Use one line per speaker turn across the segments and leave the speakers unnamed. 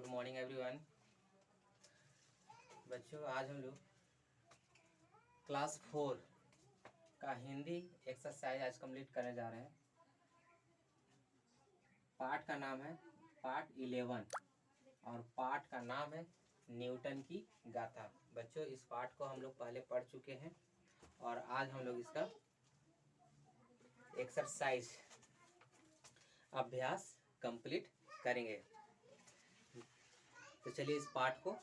Good morning everyone. बच्चों, आज हम लोग क्लास 4 का हिंदी एक्सरसाइज आज कंप्लीट करने जा रहे हैं। पाठ का नाम है पाठ 11 और पाठ का नाम है न्यूटन की गाथा। बच्चों, इस पाठ को हम लोग पहले पढ़ चुके हैं और आज हम लोग इसका एक्सरसाइज अभ्यास कंप्लीट करेंगे। तो चलिए इस पाठ को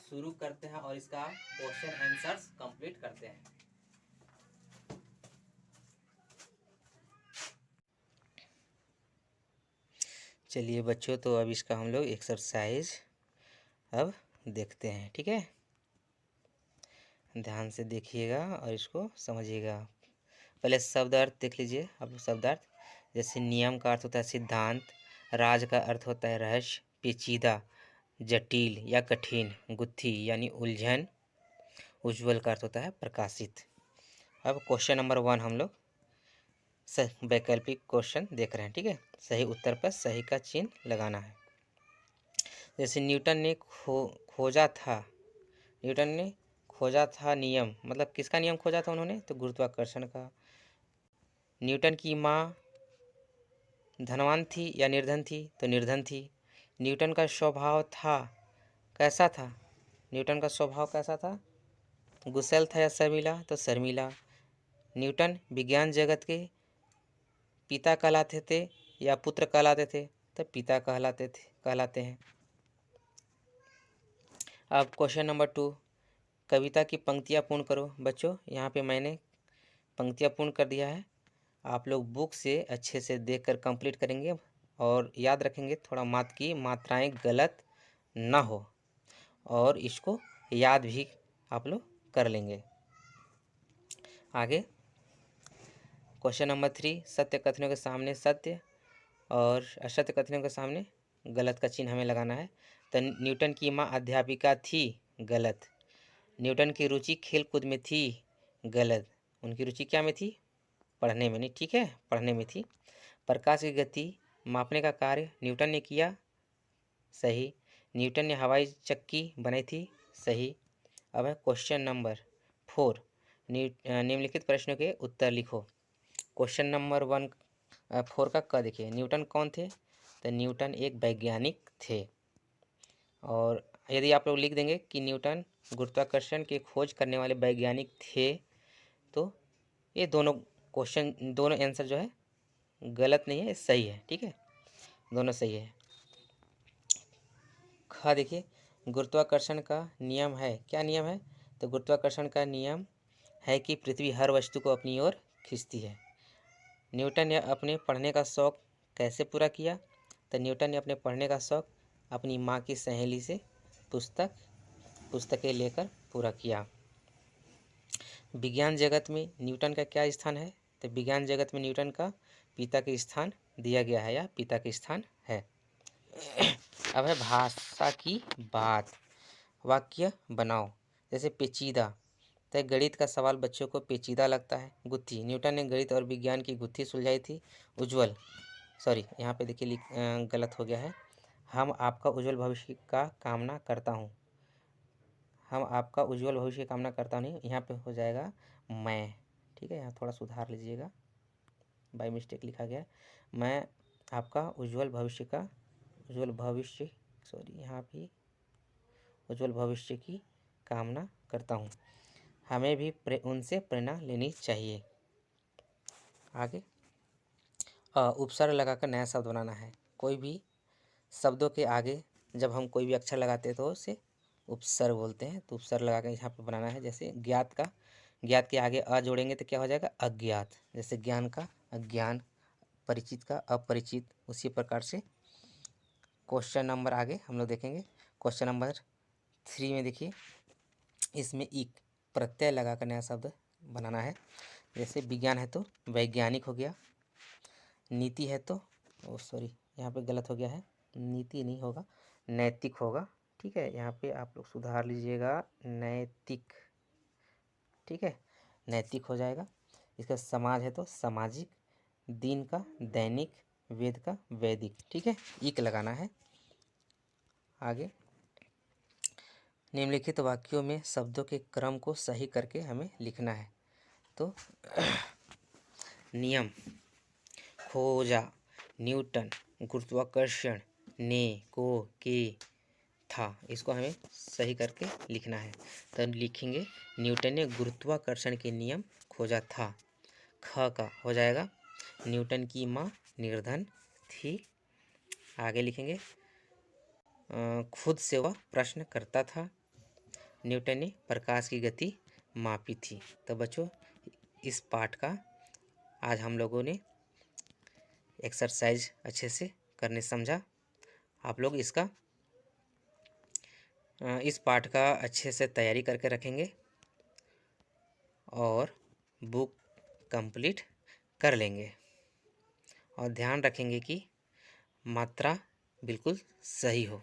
शुरू करते हैं और इसका क्वेश्चन आंसर्स कंप्लीट करते हैं। चलिए बच्चों, तो अब इसका हम लोग एक्सरसाइज अब देखते हैं। ठीक है, ध्यान से देखिएगा और इसको समझिएगा। पहले शब्द अर्थ देख लीजिए। अब शब्द अर्थ जैसे नियम का अर्थ होता है सिद्धांत, राज का अर्थ होता है रहस्य, पेचीदा, जटिल या कठिन, गुत्थी यानी उलझन, उज्ज्वल का अर्थ होता है प्रकाशित। अब क्वेश्चन नंबर 1 हम लोग वैकल्पिक क्वेश्चन देख रहे हैं। ठीक है, सही उत्तर पर सही का चिन्ह लगाना है। जैसे न्यूटन ने खोजा था नियम, मतलब किसका नियम खोजा था उन्होंने? तो गुरुत्वाकर्षण का। न्यूटन की माँ धनवान थी या निर्धन थी? तो निर्धन थी। न्यूटन का स्वभाव था कैसा था? न्यूटन का स्वभाव कैसा था? गुस्सैल था या शर्मीला? तो शर्मीला। न्यूटन विज्ञान जगत के पिता कहलाते थे या पुत्र कहलाते थे? तो पिता कहलाते हैं। अब क्वेश्चन नंबर 2, कविता की पंक्तियाँ पूर्ण करो। बच्चों, यहाँ पे मैंने पंक्तियाँ पूर्ण कर दिया है। आप लोग बुक से अच्छे से देखकर कंप्लीट करेंगे और याद रखेंगे थोड़ा मात की मात्राएं गलत ना हो, और इसको याद भी आप लोग कर लेंगे। आगे क्वेश्चन नंबर 3, सत्य कथनों के सामने सत्य और असत्य कथनों के सामने गलत का चिन्ह हमें लगाना है। तो न्यूटन की माँ अध्यापिका थी, गलत। न्यूटन की रुचि खेल कूद में थी, गलत। उनकी रुचि क्या में थी? पढ़ने में नहीं। ठीक है, पढ़ने में थी। प्रकाश की गति मापने का कार्य न्यूटन ने किया, सही। न्यूटन ने हवाई चक्की बनाई थी, सही। अब है क्वेश्चन नंबर 4, निम्नलिखित प्रश्नों के उत्तर लिखो। क्वेश्चन नंबर 4 का क देखिए, न्यूटन कौन थे? तो न्यूटन एक वैज्ञानिक थे। और यदि आप लोग लिख देंगे कि न्यूटन गुरुत्वाकर्षण की खोज करने वाले वैज्ञानिक थे, तो ये दोनों आंसर जो है गलत नहीं है, सही है। ठीक है, दोनों सही है। ख देखिए, गुरुत्वाकर्षण का नियम है, क्या नियम है? तो गुरुत्वाकर्षण का नियम है कि पृथ्वी हर वस्तु को अपनी ओर खींचती है। न्यूटन ने अपने पढ़ने का शौक़ कैसे पूरा किया? तो न्यूटन ने अपने पढ़ने का शौक़ अपनी माँ की सहेली से पुस्तकें लेकर पूरा किया। विज्ञान जगत में न्यूटन का क्या स्थान है? तो विज्ञान जगत में न्यूटन का पिता के स्थान दिया गया है या पिता के स्थान है। अब है भाषा की बात, वाक्य बनाओ। जैसे पेचीदा, तो गणित का सवाल बच्चों को पेचीदा लगता है। गुत्थी, न्यूटन ने गणित और विज्ञान की गुत्थी सुलझाई थी। उज्ज्वल, सॉरी यहाँ पे देखिए गलत हो गया है। हम आपका उज्ज्वल भविष्य का कामना करता हूँ। हम आपका उज्ज्वल भविष्य की कामना करता नहीं, यहाँ पे हो जाएगा मैं। ठीक है, यहाँ थोड़ा सुधार लीजिएगा, बाय मिस्टेक लिखा गया है। मैं आपका उज्ज्वल भविष्य यहाँ भी उज्ज्वल भविष्य की कामना करता हूँ। हमें भी उनसे प्रेरणा लेनी चाहिए। आगे उपसर्ग लगाकर नया शब्द बनाना है। कोई भी शब्दों के आगे जब हम कोई भी अक्षर लगाते हैं तो उसे उपसर्ग बोलते हैं। तो उपसर्ग लगा कर यहाँ पर बनाना है। जैसे ज्ञात के आगे अ जोड़ेंगे तो क्या हो जाएगा? अज्ञात। जैसे ज्ञान का अज्ञान, परिचित का अपरिचित, उसी प्रकार से क्वेश्चन नंबर आगे हम लोग देखेंगे। क्वेश्चन नंबर 3 में देखिए, इसमें एक प्रत्यय लगाकर नया शब्द बनाना है। जैसे विज्ञान है तो वैज्ञानिक हो गया, नीति है तो सॉरी यहाँ पे गलत हो गया है, नीति नहीं होगा, नैतिक होगा। ठीक है, यहाँ पे आप लोग सुधार लीजिएगा, नैतिक। ठीक है, नैतिक हो जाएगा। इसका समाज है तो सामाजिक, दिन का दैनिक, वेद का वैदिक। ठीक है, इक लगाना है। आगे निम्नलिखित वाक्यों में शब्दों के क्रम को सही करके हमें लिखना है। तो नियम, खोजा, न्यूटन, गुरुत्वाकर्षण, ने, को, के, था, इसको हमें सही करके लिखना है। तो लिखेंगे न्यूटन ने गुरुत्वाकर्षण के नियम खोजा था। ख का हो जाएगा न्यूटन की माँ निर्धन थी। आगे लिखेंगे खुद से वह प्रश्न करता था। न्यूटन ने प्रकाश की गति मापी थी। तो बच्चों इस पाठ का आज हम लोगों ने एक्सरसाइज अच्छे से करने समझा। आप लोग इस पाठ का अच्छे से तैयारी करके रखेंगे और बुक कंप्लीट कर लेंगे और ध्यान रखेंगे कि मात्रा बिल्कुल सही हो।